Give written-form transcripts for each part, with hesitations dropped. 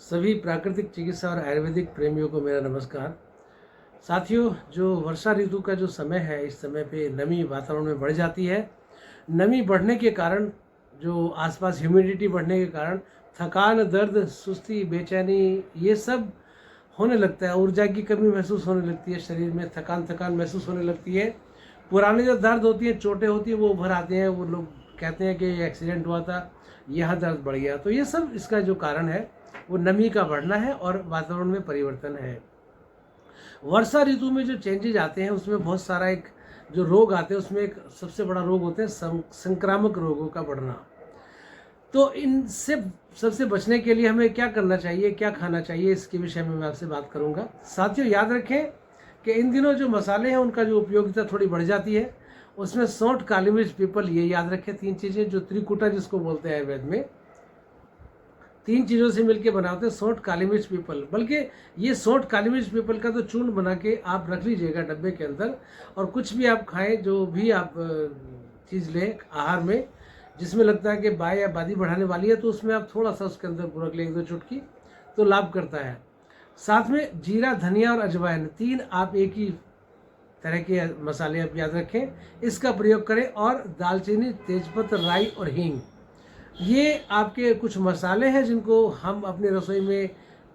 सभी प्राकृतिक चिकित्सा और आयुर्वेदिक प्रेमियों को मेरा नमस्कार। साथियों, जो वर्षा ऋतु का जो समय है, इस समय पे नमी वातावरण में बढ़ जाती है। नमी बढ़ने के कारण, जो आसपास ह्यूमिडिटी बढ़ने के कारण थकान, दर्द, सुस्ती, बेचैनी ये सब होने लगता है। ऊर्जा की कमी महसूस होने लगती है, शरीर में थकान थकान महसूस होने लगती है। पुराने जो दर्द होती हैं, चोटें होती हैं, वो उभर आते हैं। वो लोग कहते हैं कि एक्सीडेंट हुआ था, यहाँ दर्द बढ़ गया। तो ये सब इसका जो कारण है वो नमी का बढ़ना है और वातावरण में परिवर्तन है। वर्षा ऋतु में जो चेंजेज आते हैं उसमें बहुत सारा एक जो रोग आते हैं, उसमें एक सबसे बड़ा रोग होते हैं संक्रामक रोगों का बढ़ना। तो इनसे सबसे बचने के लिए हमें क्या करना चाहिए, क्या खाना चाहिए, इसके विषय में मैं आपसे बात करूंगा। साथियों, याद रखें कि इन दिनों जो मसाले हैं उनका जो उपयोगिता थोड़ी बढ़ जाती है। उसमें सौंठ, काली मिर्च, पीपल, ये याद रखें। 3 चीज़ें जो त्रिकुटा जिसको बोलते हैं आयुर्वेद में, 3 चीज़ों से मिलके बना होता है सौंठ, काली मिर्च, पीपल। बल्कि ये सौंठ, काली मिर्च, पीपल का तो चूर्ण बना के आप रख लीजिएगा डब्बे के अंदर। और कुछ भी आप खाएं, जो भी आप चीज़ लें आहार में, जिसमें लगता है कि बाय या बादी बढ़ाने वाली है, तो उसमें आप थोड़ा सा उसके अंदर बुरक लें, 1-2 चुटकी, तो लाभ करता है। साथ में जीरा, धनिया और अजवाइन, 3 आप एक ही तरह के मसाले आप याद रखें, इसका प्रयोग करें। और दालचीनी, तेजपत्ता, राई और हींग, ये आपके कुछ मसाले हैं जिनको हम अपनी रसोई में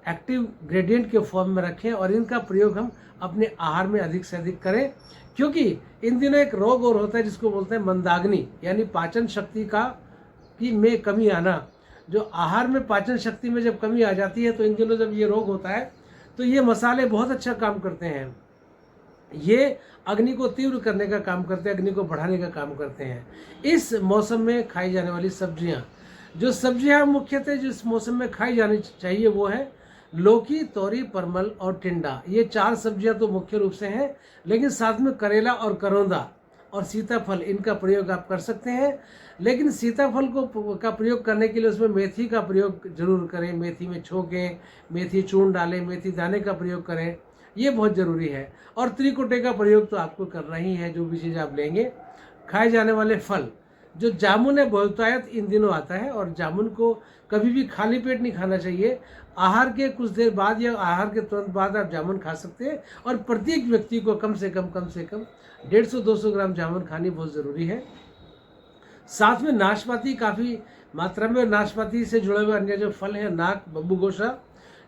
एक्टिव ग्रेडियंट के फॉर्म में रखें और इनका प्रयोग हम अपने आहार में अधिक से अधिक करें। क्योंकि इन दिनों एक रोग और होता है जिसको बोलते हैं मंदाग्नि, यानी पाचन शक्ति में कमी आना। जो आहार में पाचन शक्ति में जब कमी आ जाती है, तो इन दिनों जब ये रोग होता है, तो ये मसाले बहुत अच्छा काम करते हैं। ये अग्नि को तीव्र करने का काम करते हैं, अग्नि को बढ़ाने का काम करते हैं। इस मौसम में खाई जाने वाली सब्जियां, जो सब्जियां मुख्यतः जिस मौसम में खाई जानी चाहिए वो है लौकी, तोरी, परमल और टिंडा। ये 4 सब्जियां तो मुख्य रूप से हैं, लेकिन साथ में करेला और करौंदा और सीताफल, इनका प्रयोग आप कर सकते हैं। लेकिन सीताफल का प्रयोग करने के लिए उसमें मेथी का प्रयोग जरूर करें। मेथी में छोंकें, मेथी चूर्ण डालें, मेथी दाने का प्रयोग करें, ये बहुत ज़रूरी है। और त्रिकुटे का प्रयोग तो आपको करना ही है, जो भी चीज़ आप लेंगे। खाए जाने वाले फल, जो जामुन है बहुतायत इन दिनों आता है, और जामुन को कभी भी खाली पेट नहीं खाना चाहिए। आहार के कुछ देर बाद या आहार के तुरंत बाद आप जामुन खा सकते हैं। और प्रत्येक व्यक्ति को कम से कम 150-200 ग्राम जामुन खानी बहुत ज़रूरी है। साथ में नाशपाती काफ़ी मात्रा में, नाशपाती से जुड़े हुए अन्य जो फल हैं, नाक, बब्बू गोशा,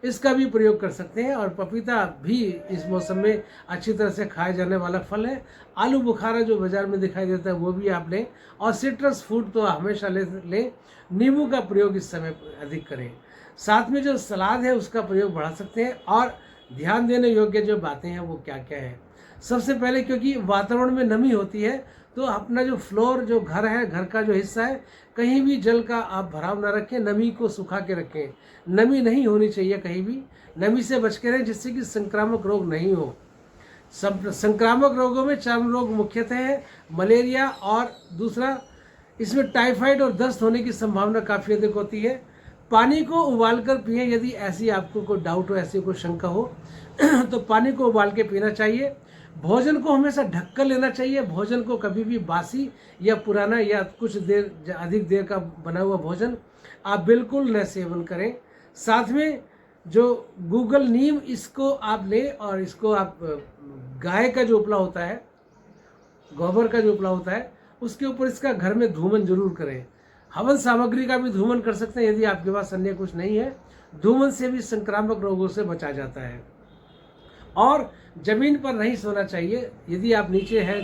इसका भी प्रयोग कर सकते हैं। और पपीता भी इस मौसम में अच्छी तरह से खाया जाने वाला फल है। आलू बुखारा जो बाजार में दिखाई देता है वो भी आप लें। और सिट्रस फूड तो हमेशा लें। नींबू का प्रयोग इस समय अधिक करें। साथ में जो सलाद है उसका प्रयोग बढ़ा सकते हैं। और ध्यान देने योग्य जो बातें हैं वो क्या क्या है। सबसे पहले, क्योंकि वातावरण में नमी होती है, तो अपना जो फ्लोर, जो घर है, घर का जो हिस्सा है, कहीं भी जल का आप भराव ना रखें। नमी को सुखा के रखें। नमी नहीं होनी चाहिए कहीं भी। नमी से बच के रहें, जिससे कि संक्रामक रोग नहीं हो। संक्रामक रोगों में चर्म रोग मुख्यतः है, मलेरिया, और दूसरा इसमें टाइफाइड और दस्त होने की संभावना काफ़ी अधिक होती है। पानी को उबाल कर पिएं। यदि ऐसी आपको कोई डाउट हो, ऐसी कोई शंका हो तो पानी को उबाल के पीना चाहिए। भोजन को हमेशा ढक कर लेना चाहिए। भोजन को कभी भी बासी या पुराना या कुछ देर अधिक देर का बना हुआ भोजन आप बिल्कुल न सेवन करें। साथ में जो गूगल नीम, इसको आप लें और इसको आप गाय का जो उपला होता है, गोबर का जो उपला होता है, उसके ऊपर इसका घर में धूमन जरूर करें। हवन सामग्री का भी धूमन कर सकते हैं यदि आपके पास अन्य कुछ नहीं है। धूमन से भी संक्रामक रोगों से बचा जाता है। और जमीन पर नहीं सोना चाहिए। यदि आप नीचे हैं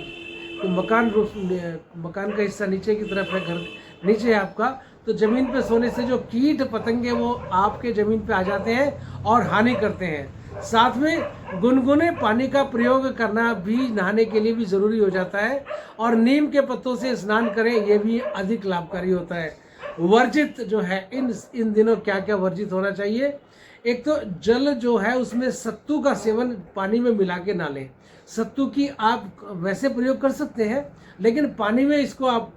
तो मकान का हिस्सा नीचे की तरफ है, घर नीचे है आपका, तो जमीन पे सोने से जो कीट पतंगे वो आपके जमीन पे आ जाते हैं और हानि करते हैं। साथ में गुनगुने पानी का प्रयोग करना भी नहाने के लिए भी ज़रूरी हो जाता है। और नीम के पत्तों से स्नान करें, ये भी अधिक लाभकारी होता है। वर्जित जो है, इन दिनों क्या क्या वर्जित होना चाहिए। एक तो जल जो है उसमें सत्तू का सेवन पानी में मिला के ना लें। सत्तू की आप वैसे प्रयोग कर सकते हैं, लेकिन पानी में इसको आप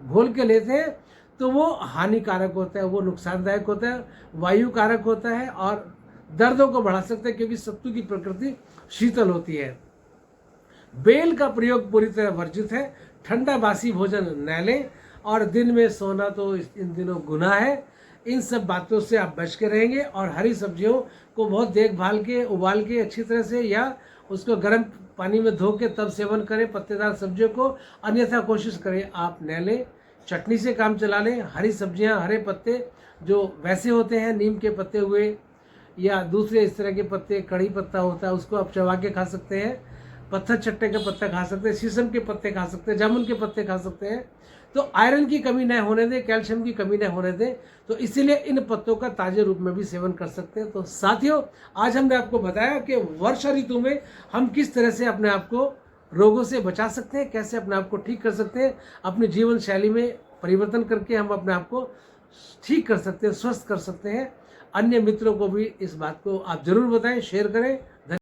घोल के लेते हैं तो वो हानिकारक होता है, वो नुकसानदायक होता है, वायु कारक होता है और दर्दों को बढ़ा सकता है, क्योंकि सत्तू की प्रकृति शीतल होती है। बेल का प्रयोग पूरी तरह वर्जित है। ठंडा बासी भोजन न लें। और दिन में सोना तो इन दिनों गुनाह है। इन सब बातों से आप बच के रहेंगे और हरी सब्जियों को बहुत देखभाल के, उबाल के अच्छी तरह से, या उसको गर्म पानी में धो के तब सेवन करें पत्तेदार सब्जियों को। अन्यथा कोशिश करें आप नहले चटनी से काम चला लें। हरी सब्जियां, हरे पत्ते जो वैसे होते हैं, नीम के पत्ते हुए या दूसरे इस तरह के पत्ते, कड़ी पत्ता होता है, उसको आप चबा के खा सकते हैं। पत्थर चट्टे के पत्ते खा सकते हैं, शीशम के पत्ते खा सकते हैं, जामुन के पत्ते खा सकते हैं। तो आयरन की कमी न होने दें, कैल्शियम की कमी न होने दें, तो इसीलिए इन पत्तों का ताजे रूप में भी सेवन कर सकते हैं। तो साथियों, आज हमने आपको बताया कि वर्षा ऋतु में हम किस तरह से अपने आप को रोगों से बचा सकते हैं, कैसे अपने आप को ठीक कर सकते हैं, अपनी जीवन शैली में परिवर्तन करके हम अपने आप को ठीक कर सकते हैं, स्वस्थ कर सकते हैं। अन्य मित्रों को भी इस बात को आप जरूर बताएं, शेयर करें